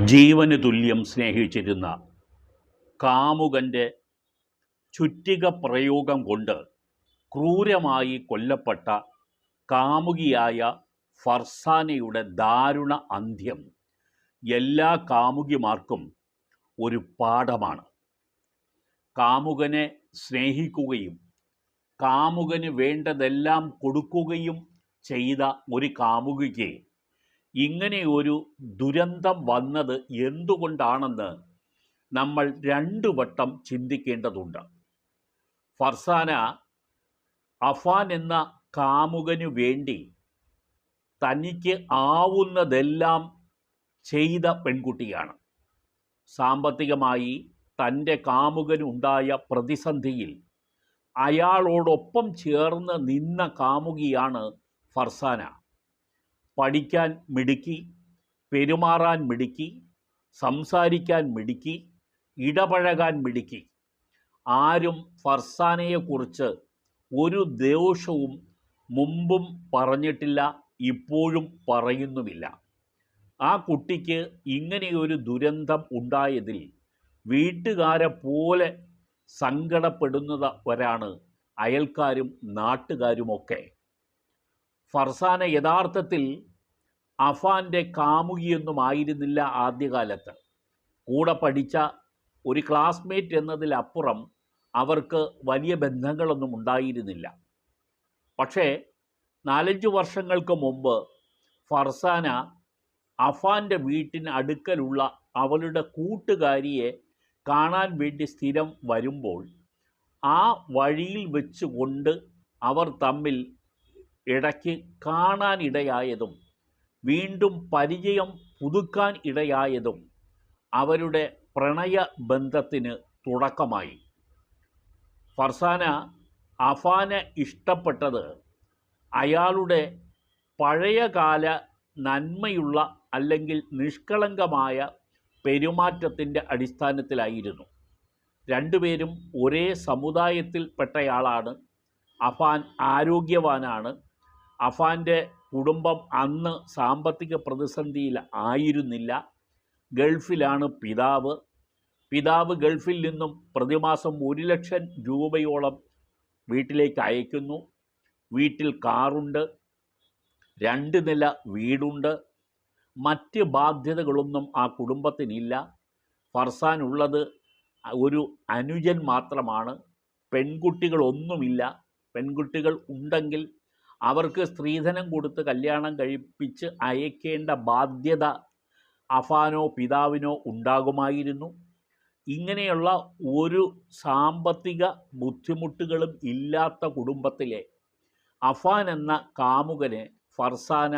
ജീവന് തുല്യം സ്നേഹിച്ചിരുന്ന കാമുകൻ്റെ ചുറ്റിക പ്രയോഗം കൊണ്ട് ക്രൂരമായി കൊല്ലപ്പെട്ട കാമുകിയായ ഫർസാനയുടെ ദാരുണ അന്ത്യം എല്ലാ കാമുകിമാർക്കും ഒരു പാഠമാണ്. കാമുകനെ സ്നേഹിക്കുകയും കാമുകന് വേണ്ടതെല്ലാം കൊടുക്കുകയും ചെയ്ത ഒരു കാമുകിക്ക് ഇങ്ങനെയൊരു ദുരന്തം വന്നത് എന്തുകൊണ്ടാണെന്ന് നമ്മൾ രണ്ടു വട്ടം ചിന്തിക്കേണ്ടതുണ്ട്. ഫർസാന അഫാൻ എന്ന കാമുകന് വേണ്ടി തനിക്ക് ആവുന്നതെല്ലാം ചെയ്ത പെൺകുട്ടിയാണ്. സാമ്പത്തികമായി തൻ്റെ കാമുകനുണ്ടായ പ്രതിസന്ധിയിൽ അയാളോടൊപ്പം ചേർന്ന് നിന്ന കാമുകിയാണ് ഫർസാന. പഠിക്കാൻ മിടുക്കി, പെരുമാറാൻ മിടുക്കി, സംസാരിക്കാൻ മിടുക്കി, ഇടപഴകാൻ മിടുക്കി. ആരും ഫർസാനയെക്കുറിച്ച് ഒരു ദോഷവും മുമ്പും പറഞ്ഞിട്ടില്ല, ഇപ്പോഴും പറയുന്നുമില്ല. ആ കുട്ടിക്ക് ഇങ്ങനെയൊരു ദുരന്തം ഉണ്ടായതിൽ വീട്ടുകാരെ പോലെ സങ്കടപ്പെടുന്നവരാണ് അയൽക്കാരും നാട്ടുകാരുമൊക്കെ. ഫർസാന യഥാർത്ഥത്തിൽ അഫാൻ്റെ കാമുകിയൊന്നും ആയിരുന്നില്ല. ആദ്യകാലത്ത് കൂടെ പഠിച്ച ഒരു ക്ലാസ്മേറ്റ് എന്നതിലപ്പുറം അവർക്ക് വലിയ ബന്ധങ്ങളൊന്നും ഉണ്ടായിരുന്നില്ല. പക്ഷേ 4-5 വർഷങ്ങൾക്ക് മുമ്പ് ഫർസാന അഫാൻ്റെ വീട്ടിന് അടുക്കലുള്ള അവളുടെ കൂട്ടുകാരിയെ കാണാൻ വേണ്ടി സ്ഥിരം വരുമ്പോൾ ആ വഴിയിൽ വെച്ചുകൊണ്ട് അവർ തമ്മിൽ ഇടയ്ക്ക് കാണാനിടയായതും വീണ്ടും പരിചയം പുതുക്കാൻ ഇടയായതും അവരുടെ പ്രണയ ബന്ധത്തിന് തുടക്കമായി. ഫർസാന അഫാനെ ഇഷ്ടപ്പെട്ടത് അയാളുടെ പഴയകാല നന്മയുള്ള അല്ലെങ്കിൽ നിഷ്കളങ്കമായ പെരുമാറ്റത്തിൻ്റെ അടിസ്ഥാനത്തിലായിരുന്നു. രണ്ടുപേരും ഒരേ സമുദായത്തിൽപ്പെട്ടയാളാണ്. അഫാൻ ആരോഗ്യവാനാണ്. അഫാൻ്റെ കുടുംബം അന്ന് സാമ്പത്തിക പ്രതിസന്ധിയിൽ ആയിരുന്നില്ല. ഗൾഫിലാണ് പിതാവ് ഗൾഫിൽ നിന്നും പ്രതിമാസം 1 ലക്ഷം രൂപയോളം വീട്ടിലേക്ക് അയക്കുന്നു. വീട്ടിൽ കാറുണ്ട്, 2 നില വീടുണ്ട്. മറ്റ് ബാധ്യതകളൊന്നും ആ കുടുംബത്തിനില്ല. ഫർസാൻ ഉള്ളത് ഒരു അനുജൻ മാത്രമാണ്. പെൺകുട്ടികളൊന്നുമില്ല. പെൺകുട്ടികൾ ഉണ്ടെങ്കിൽ അവർക്ക് സ്ത്രീധനം കൊടുത്ത് കല്യാണം കഴിപ്പിച്ച് അയക്കേണ്ട ബാധ്യത അഫാനോ പിതാവിനോ ഉണ്ടാകുമായിരുന്നു. ഇങ്ങനെയുള്ള ഒരു സാമ്പത്തിക ബുദ്ധിമുട്ടുകളും ഇല്ലാത്ത കുടുംബത്തിലെ അഫാൻ എന്ന കാമുകനെ ഫർസാന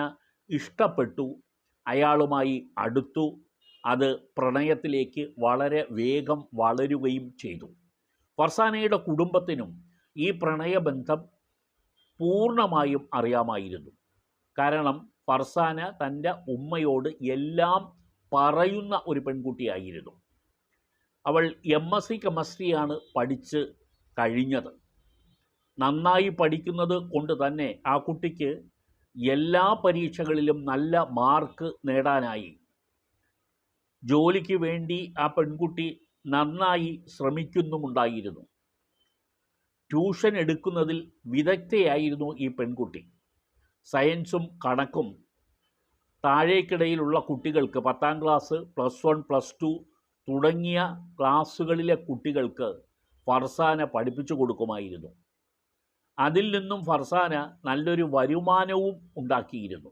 ഇഷ്ടപ്പെട്ടു, അയാളുമായി അടുത്തു. അത് പ്രണയത്തിലേക്ക് വളരെ വേഗം വളരുകയും ചെയ്തു. ഫർസാനയുടെ കുടുംബത്തിനും ഈ പ്രണയബന്ധം പൂർണ്ണമായും അറിയാമായിരുന്നു. കാരണം ഫർസാന തൻ്റെ ഉമ്മയോട് എല്ലാം പറയുന്ന ഒരു പെൺകുട്ടിയായിരുന്നു. അവൾ MSc കെമിസ്ട്രിയാണ് പഠിച്ച് കഴിഞ്ഞത്. നന്നായി പഠിക്കുന്നത് കൊണ്ട് തന്നെ ആ കുട്ടിക്ക് എല്ലാ പരീക്ഷകളിലും നല്ല മാർക്ക് നേടാനായി. ജോലിക്ക് വേണ്ടി ആ പെൺകുട്ടി നന്നായി ശ്രമിക്കുന്നുമുണ്ടായിരുന്നു. ട്യൂഷൻ എടുക്കുന്നതിൽ വിദഗ്ധയായിരുന്നു ഈ പെൺകുട്ടി. സയൻസും കണക്കും താഴേക്കിടയിലുള്ള കുട്ടികൾക്ക് 10ാം ക്ലാസ്, +1, +2 തുടങ്ങിയ ക്ലാസ്സുകളിലെ കുട്ടികൾക്ക് ഫർസാന പഠിപ്പിച്ചു കൊടുക്കുമായിരുന്നു. അതിൽ നിന്നും ഫർസാന നല്ലൊരു വരുമാനവും ഉണ്ടാക്കിയിരുന്നു.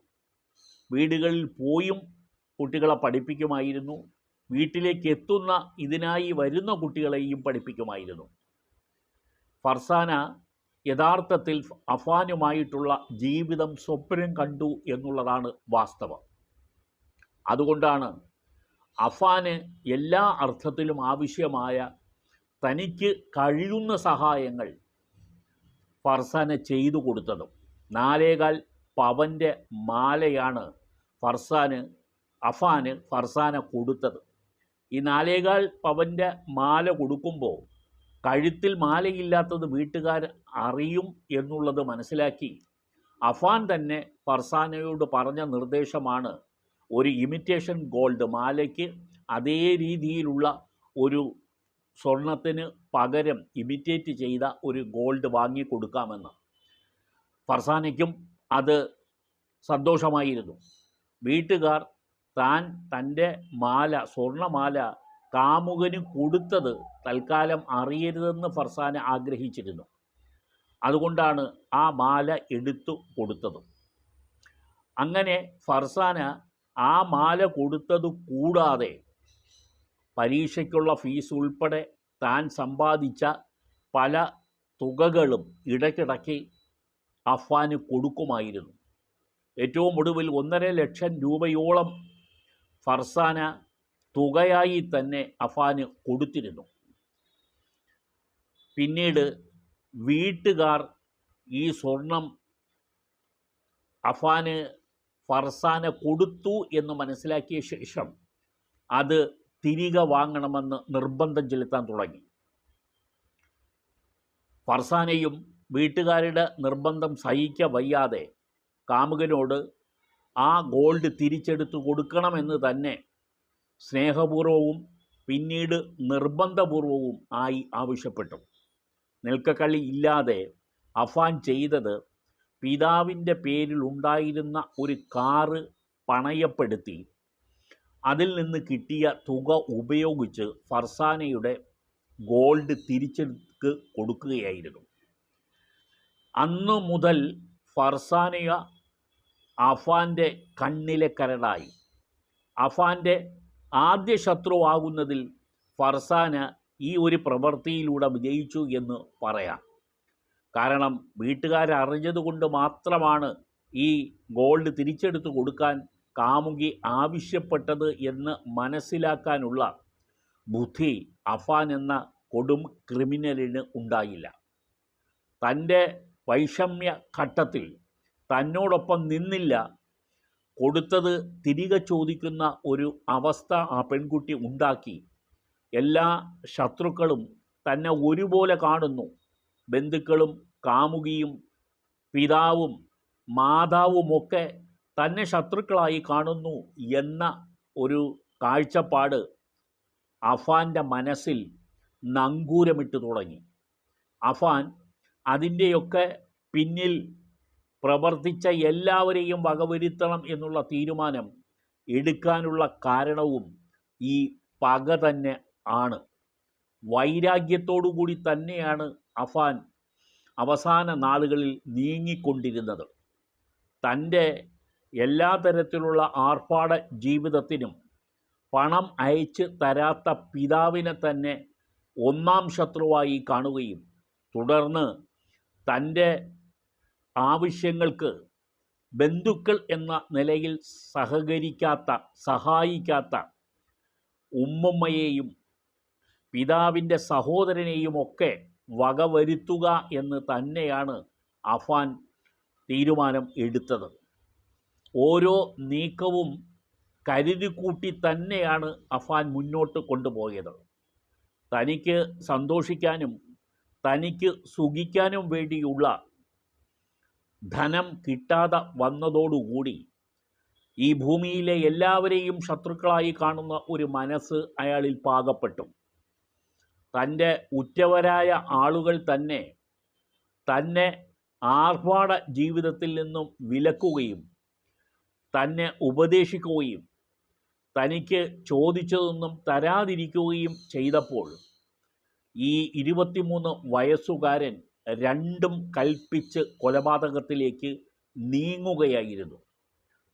വീടുകളിൽ പോയും കുട്ടികളെ പഠിപ്പിക്കുമായിരുന്നു. വീട്ടിലേക്ക് എത്തുന്ന ഇതിനായി വരുന്ന കുട്ടികളെയും പഠിപ്പിക്കുമായിരുന്നു. ഫർസാന യഥാർത്ഥത്തിൽ അഫാനുമായിട്ടുള്ള ജീവിതം സ്വപ്നം കണ്ടു എന്നുള്ളതാണ് വാസ്തവം. അതുകൊണ്ടാണ് അഫാന് എല്ലാ അർത്ഥത്തിലും ആവശ്യമായ തനിക്ക് കഴിയുന്ന സഹായങ്ങൾ ഫർസാന ചെയ്തു കൊടുത്തതും. 4.25 പവൻ്റെ മാലയാണ് അഫാന് ഫർസാന കൊടുത്തത്. ഈ 4.25 പവൻ്റെ മാല കൊടുക്കുമ്പോൾ കഴുത്തിൽ മാലയില്ലാത്തത് വീട്ടുകാർ അറിയും എന്നുള്ളത് മനസ്സിലാക്കി അഫാൻ തന്നെ ഫർസാനയോട് പറഞ്ഞ നിർദ്ദേശമാണ് ഒരു ഇമിറ്റേഷൻ ഗോൾഡ് മാലയ്ക്ക് അതേ രീതിയിലുള്ള ഒരു സ്വർണത്തിന് പകരം ഇമിറ്റേറ്റ് ചെയ്ത ഒരു ഗോൾഡ് വാങ്ങിക്കൊടുക്കാമെന്ന്. ഫർസാനയ്ക്കും അത് സന്തോഷമായിരുന്നു. വീട്ടുകാർ തൻ്റെ മാല, സ്വർണമാല കാമുകന് കൊടുത്തത് തൽക്കാലം അറിയരുതെന്ന് ഫർസാന ആഗ്രഹിച്ചിരുന്നു. അതുകൊണ്ടാണ് ആ മാല എടുത്തു കൊടുത്തത്. അങ്ങനെ ഫർസാന ആ മാല കൊടുത്തത് കൂടാതെ പരീക്ഷയ്ക്കുള്ള ഫീസ് ഉൾപ്പെടെ താൻ സമ്പാദിച്ച പല തുകകളും ഇടയ്ക്കിടയ്ക്ക് അഫ്വാന് കൊടുക്കുമായിരുന്നു. ഏറ്റവും ഒടുവിൽ 1.5 ലക്ഷം രൂപയോളം ഫർസാന തുകയായി തന്നെ അഫ്വാന് കൊടുത്തിരുന്നു. പിന്നീട് വീട്ടുകാർ ഈ സ്വർണം ഫർസാന കൊടുത്തു എന്ന് മനസ്സിലാക്കിയ ശേഷം അത് തിരികെ വാങ്ങണമെന്ന് നിർബന്ധം ചെലുത്താൻ തുടങ്ങി. ഫർസാനയും വീട്ടുകാരുടെ നിർബന്ധം സഹിക്കവയ്യാതെ കാമുകനോട് ആ ഗോൾഡ് തിരിച്ചെടുത്തു കൊടുക്കണമെന്ന് തന്നെ സ്നേഹപൂർവവും പിന്നീട് നിർബന്ധപൂർവവും ആയി ആവശ്യപ്പെട്ടു. നിൽക്കക്കളി ഇല്ലാതെ അഫ്വാൻ ചെയ്തത് പിതാവിൻ്റെ പേരിൽ ഉണ്ടായിരുന്ന ഒരു കാറ് പണയപ്പെടുത്തി അതിൽ നിന്ന് കിട്ടിയ തുക ഉപയോഗിച്ച് ഫർസാനയുടെ ഗോൾഡ് തിരിച്ചെടുത്ത് കൊടുക്കുകയായിരുന്നു. അന്നു മുതൽ ഫർസാന അഫ്വാൻ്റെ കണ്ണിലെ കരടായി. അഫ്വാൻ്റെ ആദ്യ ശത്രുവാകുന്നതിൽ ഫർസാന ഈ ഒരു പ്രവൃത്തിയിലൂടെ വിജയിച്ചു എന്ന് പറയാം. കാരണം വീട്ടുകാരറിഞ്ഞതുകൊണ്ട് മാത്രമാണ് ഈ ഗോൾഡ് തിരിച്ചെടുത്ത് കൊടുക്കാൻ കാമുകി ആവശ്യപ്പെട്ടത് എന്ന് മനസ്സിലാക്കാനുള്ള ബുദ്ധി അഫ്വാൻ എന്ന കൊടും ക്രിമിനലിന് ഉണ്ടായില്ല. തൻ്റെ വൈഷമ്യ ഘട്ടത്തിൽ തന്നോടൊപ്പം നിന്നില്ല, കൊടുത്തത് തിരികെ ചോദിക്കുന്ന ഒരു അവസ്ഥ ആ പെൺകുട്ടി ഉണ്ടാക്കി. എല്ലാ ശത്രുക്കളും തന്നെ ഒരുപോലെ കാണുന്നു. ബന്ധുക്കളും കാമുകിയും പിതാവും മാതാവുമൊക്കെ തന്നെ ശത്രുക്കളായി കാണുന്നു എന്ന ഒരു കാഴ്ചപ്പാട് അഫ്വാൻ്റെ മനസ്സിൽ നങ്കൂരമിട്ട് തുടങ്ങി. അഫ്വാൻ അതിൻ്റെയൊക്കെ പിന്നിൽ പ്രവർത്തിച്ച എല്ലാവരെയും വകവരുത്തണം എന്നുള്ള തീരുമാനം എടുക്കാനുള്ള കാരണവും ഈ പക തന്നെ ആണ്. വൈരാഗ്യത്തോടു കൂടി തന്നെയാണ് അഫ്വാൻ അവസാന നാളുകളിൽ നീങ്ങിക്കൊണ്ടിരുന്നത്. തൻ്റെ എല്ലാ തരത്തിലുള്ള ആർഭാട ജീവിതത്തിനും പണം അയച്ച് തരാത്ത പിതാവിനെ തന്നെ ഒന്നാം ശത്രുവായി കാണുകയും തുടർന്ന് തൻ്റെ ആവശ്യങ്ങൾക്ക് ബന്ധുക്കൾ എന്ന നിലയിൽ സഹായിക്കാത്ത ഉമ്മമ്മയെയും പിതാവിൻ്റെ സഹോദരനെയുമൊക്കെ വകവരുത്തുക എന്ന് തന്നെയാണ് അഫ്വാൻ തീരുമാനം എടുത്തത്. ഓരോ നീക്കവും കരുതിക്കൂട്ടി തന്നെയാണ് അഫ്വാൻ മുന്നോട്ട് കൊണ്ടുപോയത്. തനിക്ക് സന്തോഷിക്കാനും തനിക്ക് സുഖിക്കാനും വേണ്ടിയുള്ള ധനം കിട്ടാതെ വന്നതോടുകൂടി ഈ ഭൂമിയിലെ എല്ലാവരെയും ശത്രുക്കളായി കാണുന്ന ഒരു മനസ്സ് അയാളിൽ പാകപ്പെട്ടു. തൻ്റെ ഉറ്റവരായ ആളുകൾ തന്നെ ആർഭാട ജീവിതത്തിൽ നിന്നും വിലക്കുകയും തന്നെ ഉപദേശിക്കുകയും തനിക്ക് ചോദിച്ചതൊന്നും തരാതിരിക്കുകയും ചെയ്തപ്പോൾ ഈ 23 വയസ്സുകാരൻ രണ്ടും കൽപ്പിച്ച് കൊലപാതകത്തിലേക്ക് നീങ്ങുകയായിരുന്നു.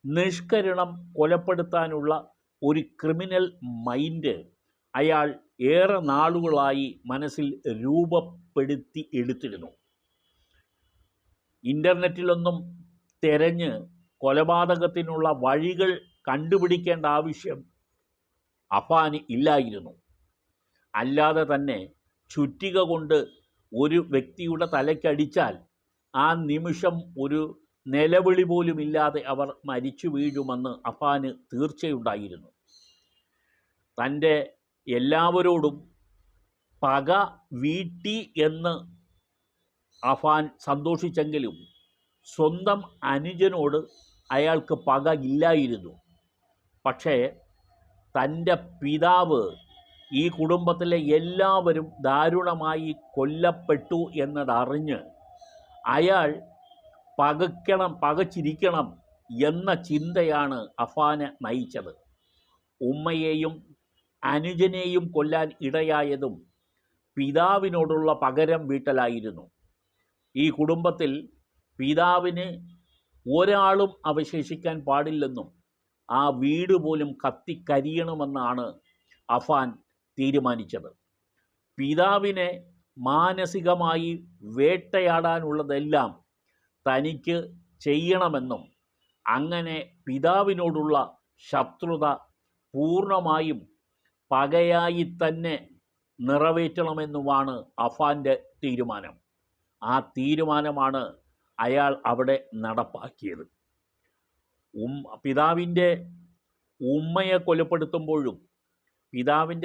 നിഷ്കരുണം കൊലപ്പെടുത്താനുള്ള ഒരു ക്രിമിനൽ മൈൻഡ് അയാൾ ഏറെ നാളുകളായി മനസ്സിൽ രൂപപ്പെടുത്തി എടുത്തിരുന്നു. ഇൻ്റർനെറ്റിലൊന്നും തിരഞ്ഞ് കൊലപാതകത്തിനുള്ള വഴികൾ കണ്ടുപിടിക്കേണ്ട ആവശ്യം അഫ്വാന് ഇല്ലായിരുന്നു. അല്ലാതെ തന്നെ ചുറ്റിക കൊണ്ട് ഒരു വ്യക്തിയുടെ തലയ്ക്കടിച്ചാൽ ആ നിമിഷം ഒരു നിലവിളി പോലുമില്ലാതെ അവർ മരിച്ചു വീഴുമെന്ന് അഫ്വാന് തീർച്ചയുണ്ടായിരുന്നു. തൻ്റെ എല്ലാവരോടും പക വീട്ടി എന്ന് അഫ്വാൻ സന്തോഷിച്ചെങ്കിലും സ്വന്തം അനുജനോട് അയാൾക്ക് പക ഇല്ലായിരുന്നു. പക്ഷേ തൻ്റെ പിതാവ് ഈ കുടുംബത്തിലെ എല്ലാവരും ദാരുണമായി കൊല്ലപ്പെട്ടു എന്നതറിഞ്ഞ് അയാൾ പകച്ചിരിക്കണം എന്ന ചിന്തയാണ് അഫാനെ നയിച്ചത്. ഉമ്മയെയും അനുജനെയും കൊല്ലാൻ ഇടയായതും പിതാവിനോടുള്ള പകരം വീട്ടലായിരുന്നു. ഈ കുടുംബത്തിൽ പിതാവിന് ഒരാളും അവശേഷിക്കാൻ പാടില്ലെന്നും ആ വീട് പോലും കത്തിക്കരിയണമെന്നാണ് അഫാൻ തീരുമാനിച്ചത്. പിതാവിനെ മാനസികമായി വേട്ടയാടാനുള്ളതെല്ലാം തനിക്ക് ചെയ്യണമെന്നും അങ്ങനെ പിതാവിനോടുള്ള ശത്രുത പൂർണ്ണമായും പകയായി തന്നെ നിറവേറ്റണമെന്നുമാണ് അഫാൻ്റെ തീരുമാനം. ആ തീരുമാനമാണ് അയാൾ അവിടെ നടപ്പാക്കിയത്. പിതാവിൻ്റെ ഉമ്മയെ കൊലപ്പെടുത്തുമ്പോഴും പിതാവിൻ്റെ